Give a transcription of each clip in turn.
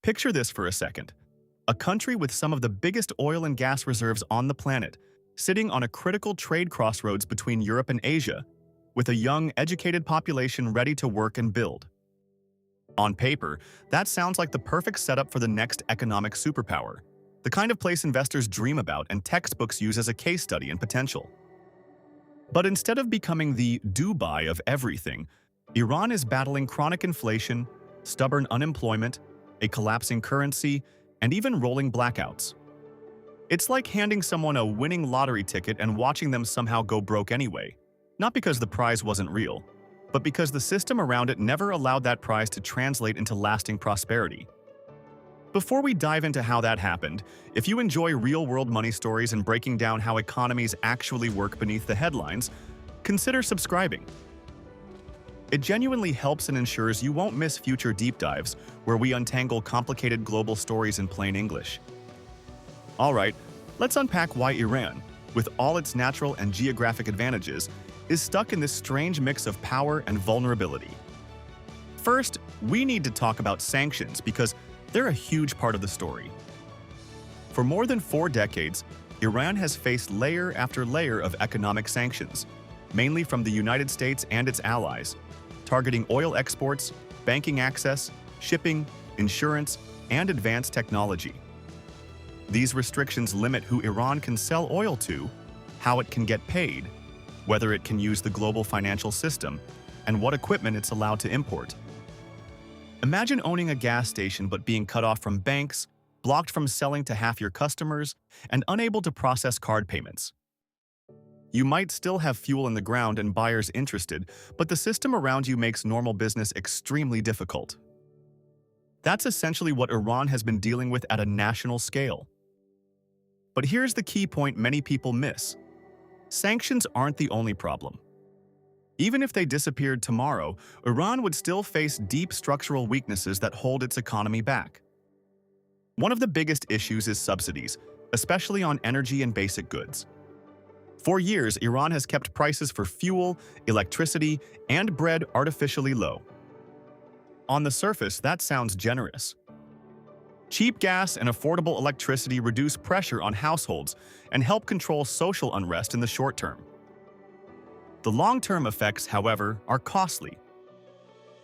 Picture this for a second. A country with some of the biggest oil and gas reserves on the planet, sitting on a critical trade crossroads between Europe and Asia, with a young, educated population ready to work and build. On paper, that sounds like the perfect setup for the next economic superpower, the kind of place investors dream about and textbooks use as a case study in potential. But instead of becoming the Dubai of everything, Iran is battling chronic inflation, stubborn unemployment, a collapsing currency, and even rolling blackouts. It's like handing someone a winning lottery ticket and watching them somehow go broke anyway, not because the prize wasn't real, but because the system around it never allowed that prize to translate into lasting prosperity. Before we dive into how that happened, if you enjoy real-world money stories and breaking down how economies actually work beneath the headlines, consider subscribing. It genuinely helps and ensures you won't miss future deep dives where we untangle complicated global stories in plain English. Alright, let's unpack why Iran, with all its natural and geographic advantages, is stuck in this strange mix of power and vulnerability. First, we need to talk about sanctions because they're a huge part of the story. For more than 4 decades, Iran has faced layer after layer of economic sanctions, mainly from the United States and its allies, targeting oil exports, banking access, shipping, insurance, and advanced technology. These restrictions limit who Iran can sell oil to, how it can get paid, whether it can use the global financial system, and what equipment it's allowed to import. Imagine owning a gas station but being cut off from banks, blocked from selling to half your customers, and unable to process card payments. You might still have fuel in the ground and buyers interested, but the system around you makes normal business extremely difficult. That's essentially what Iran has been dealing with at a national scale. But here's the key point many people miss. Sanctions aren't the only problem. Even if they disappeared tomorrow, Iran would still face deep structural weaknesses that hold its economy back. One of the biggest issues is subsidies, especially on energy and basic goods. For years, Iran has kept prices for fuel, electricity, and bread artificially low. On the surface, that sounds generous. Cheap gas and affordable electricity reduce pressure on households and help control social unrest in the short term. The long-term effects, however, are costly.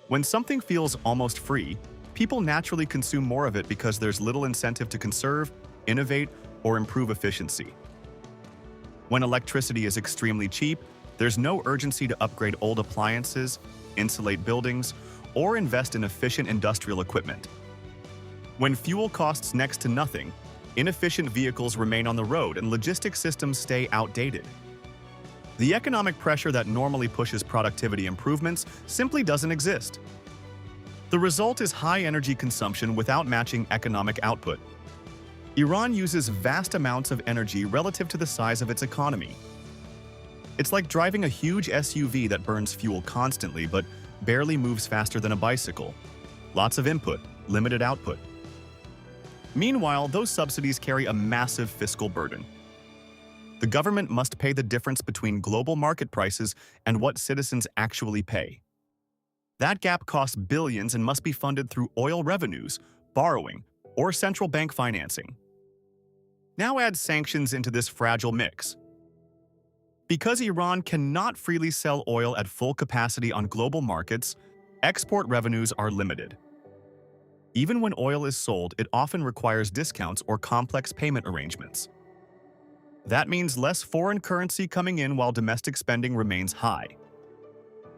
When something feels almost free, people naturally consume more of it because there's little incentive to conserve, innovate, or improve efficiency. When electricity is extremely cheap, there's no urgency to upgrade old appliances, insulate buildings, or invest in efficient industrial equipment. When fuel costs next to nothing, inefficient vehicles remain on the road and logistics systems stay outdated. The economic pressure that normally pushes productivity improvements simply doesn't exist. The result is high energy consumption without matching economic output. Iran uses vast amounts of energy relative to the size of its economy. It's like driving a huge SUV that burns fuel constantly but barely moves faster than a bicycle. Lots of input, limited output. Meanwhile, those subsidies carry a massive fiscal burden. The government must pay the difference between global market prices and what citizens actually pay. That gap costs billions and must be funded through oil revenues, borrowing, or central bank financing. Now add sanctions into this fragile mix. Because Iran cannot freely sell oil at full capacity on global markets, export revenues are limited. Even when oil is sold, it often requires discounts or complex payment arrangements. That means less foreign currency coming in while domestic spending remains high.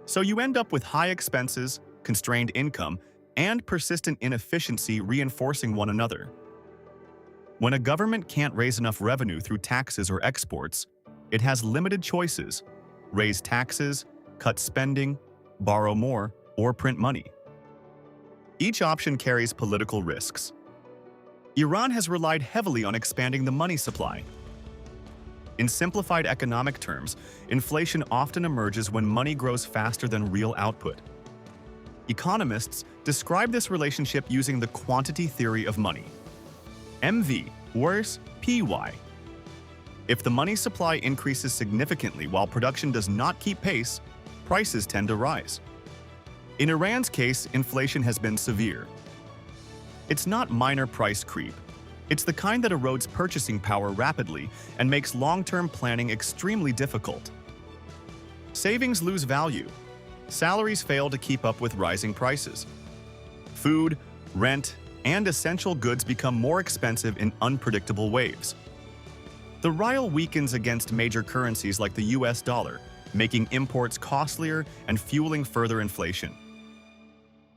So you end up with high expenses, constrained income, and persistent inefficiency reinforcing one another. When a government can't raise enough revenue through taxes or exports, it has limited choices: raise taxes, cut spending, borrow more, or print money. Each option carries political risks. Iran has relied heavily on expanding the money supply. In simplified economic terms, inflation often emerges when money grows faster than real output. Economists describe this relationship using the quantity theory of money. MV, worse, PY. If the money supply increases significantly while production does not keep pace, prices tend to rise. In Iran's case, inflation has been severe. It's not minor price creep. It's the kind that erodes purchasing power rapidly and makes long-term planning extremely difficult. Savings lose value. Salaries fail to keep up with rising prices. Food, rent, and essential goods become more expensive in unpredictable waves. The rial weakens against major currencies like the US dollar, making imports costlier and fueling further inflation.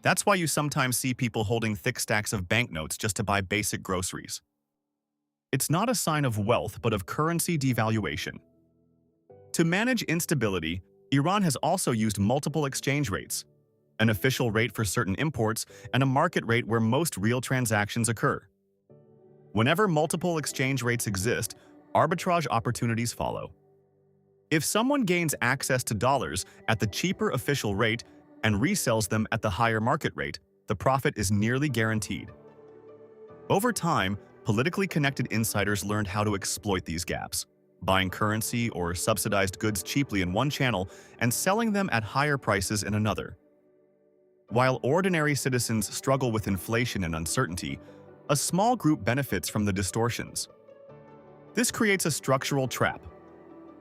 That's why you sometimes see people holding thick stacks of banknotes just to buy basic groceries. It's not a sign of wealth, but of currency devaluation. To manage instability, Iran has also used multiple exchange rates, an official rate for certain imports and a market rate where most real transactions occur. Whenever multiple exchange rates exist, arbitrage opportunities follow. If someone gains access to dollars at the cheaper official rate and resells them at the higher market rate, the profit is nearly guaranteed. Over time, politically connected insiders learned how to exploit these gaps, buying currency or subsidized goods cheaply in one channel and selling them at higher prices in another. While ordinary citizens struggle with inflation and uncertainty, a small group benefits from the distortions. This creates a structural trap.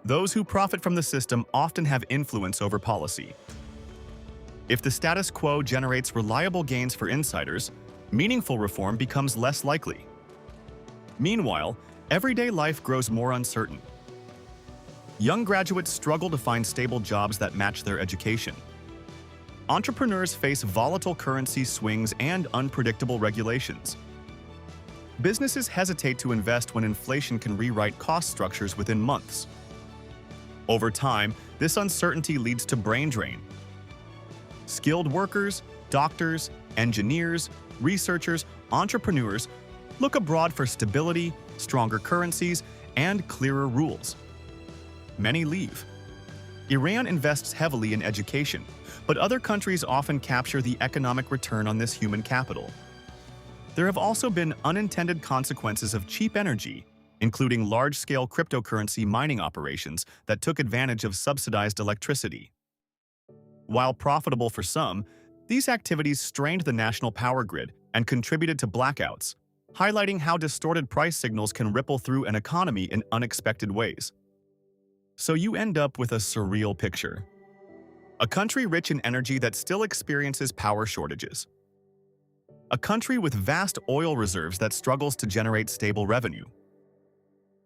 Those who profit from the system often have influence over policy. If the status quo generates reliable gains for insiders, meaningful reform becomes less likely. Meanwhile, everyday life grows more uncertain. Young graduates struggle to find stable jobs that match their education. Entrepreneurs face volatile currency swings and unpredictable regulations. Businesses hesitate to invest when inflation can rewrite cost structures within months. Over time, this uncertainty leads to brain drain. Skilled workers, doctors, engineers, researchers, entrepreneurs look abroad for stability, stronger currencies, and clearer rules. Many leave. Iran invests heavily in education, but other countries often capture the economic return on this human capital. There have also been unintended consequences of cheap energy, including large-scale cryptocurrency mining operations that took advantage of subsidized electricity. While profitable for some, these activities strained the national power grid and contributed to blackouts, highlighting how distorted price signals can ripple through an economy in unexpected ways. So you end up with a surreal picture. A country rich in energy that still experiences power shortages. A country with vast oil reserves that struggles to generate stable revenue.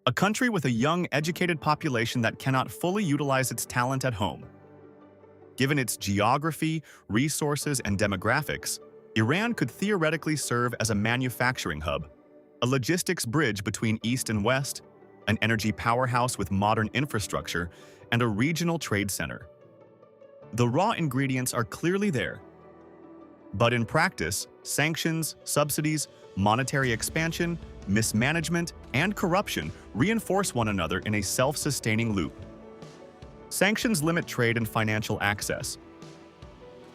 A country with a young, educated population that cannot fully utilize its talent at home. Given its geography, resources, and demographics, Iran could theoretically serve as a manufacturing hub, a logistics bridge between East and West, an energy powerhouse with modern infrastructure, and a regional trade center. The raw ingredients are clearly there. But in practice, sanctions, subsidies, monetary expansion, mismanagement, and corruption reinforce one another in a self-sustaining loop. Sanctions limit trade and financial access.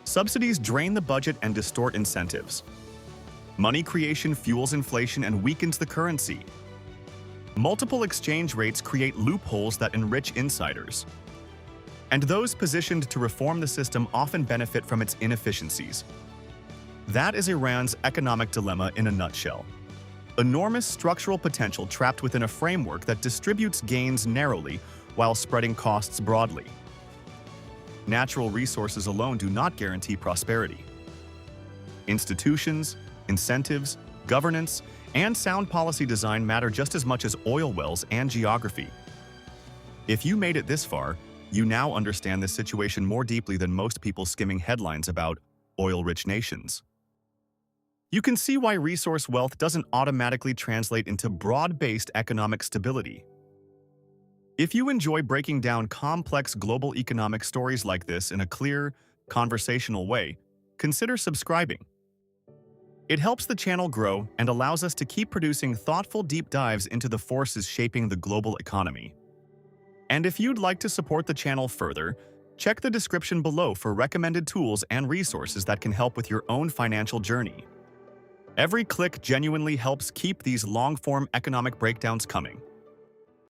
Subsidies drain the budget and distort incentives. Money creation fuels inflation and weakens the currency. Multiple exchange rates create loopholes that enrich insiders. And those positioned to reform the system often benefit from its inefficiencies. That is Iran's economic dilemma in a nutshell. Enormous structural potential trapped within a framework that distributes gains narrowly while spreading costs broadly. Natural resources alone do not guarantee prosperity. Institutions, incentives, governance, and sound policy design matter just as much as oil wells and geography. If you made it this far, you now understand this situation more deeply than most people skimming headlines about oil-rich nations. You can see why resource wealth doesn't automatically translate into broad-based economic stability. If you enjoy breaking down complex global economic stories like this in a clear, conversational way, consider subscribing. It helps the channel grow and allows us to keep producing thoughtful deep dives into the forces shaping the global economy. And if you'd like to support the channel further, check the description below for recommended tools and resources that can help with your own financial journey. Every click genuinely helps keep these long-form economic breakdowns coming.